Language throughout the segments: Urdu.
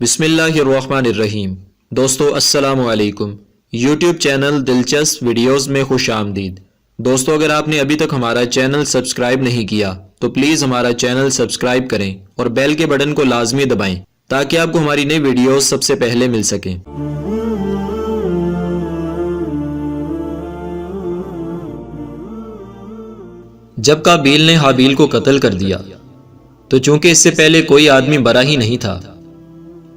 بسم اللہ الرحمن الرحیم۔ دوستو السلام علیکم۔ یوٹیوب چینل دلچسپ ویڈیوز میں خوش آمدید۔ دوستو اگر آپ نے ابھی تک ہمارا چینل سبسکرائب نہیں کیا تو پلیز ہمارا چینل سبسکرائب کریں اور بیل کے بٹن کو لازمی دبائیں تاکہ آپ کو ہماری نئی ویڈیوز سب سے پہلے مل سکیں۔ جب قابیل نے حابیل کو قتل کر دیا تو چونکہ اس سے پہلے کوئی آدمی مرا ہی نہیں تھا،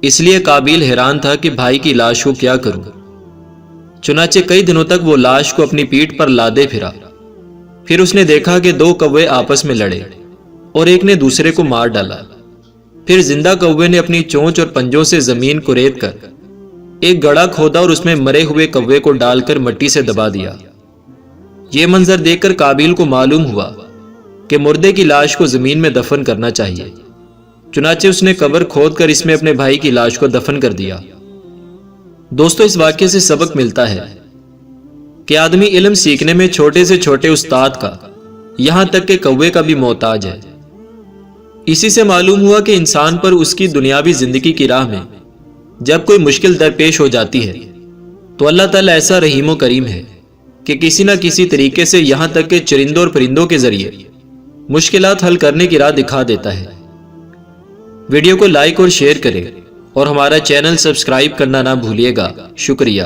اس لیے قابیل حیران تھا کہ بھائی کی لاش کو کیا کروں۔ چنانچہ کئی دنوں تک وہ لاش کو اپنی پیٹھ پر لادے پھرا۔ پھر اس نے دیکھا کہ دو کوے آپس میں لڑے اور ایک نے دوسرے کو مار ڈالا۔ پھر زندہ کوے نے اپنی چونچ اور پنجوں سے زمین کو ریت کر ایک گڑھا کھودا اور اس میں مرے ہوئے کوے کو ڈال کر مٹی سے دبا دیا۔ یہ منظر دیکھ کر قابیل کو معلوم ہوا کہ مردے کی لاش کو زمین میں دفن کرنا چاہیے۔ چنانچہ اس نے قبر کھود کر اس میں اپنے بھائی کی لاش کو دفن کر دیا۔ دوستو اس واقعے سے سبق ملتا ہے کہ آدمی علم سیکھنے میں چھوٹے سے چھوٹے استاد کا، یہاں تک کہ کوے کا بھی محتاج ہے۔ اسی سے معلوم ہوا کہ انسان پر اس کی دنیاوی زندگی کی راہ میں جب کوئی مشکل درپیش ہو جاتی ہے تو اللہ تعالیٰ ایسا رحیم و کریم ہے کہ کسی نہ کسی طریقے سے یہاں تک کہ چرندوں اور پرندوں کے ذریعے مشکلات حل کرنے کی راہ دکھا دیتا ہے۔ ویڈیو کو لائک اور شیئر کریں اور ہمارا چینل سبسکرائب کرنا نہ بھولیے گا۔ شکریہ۔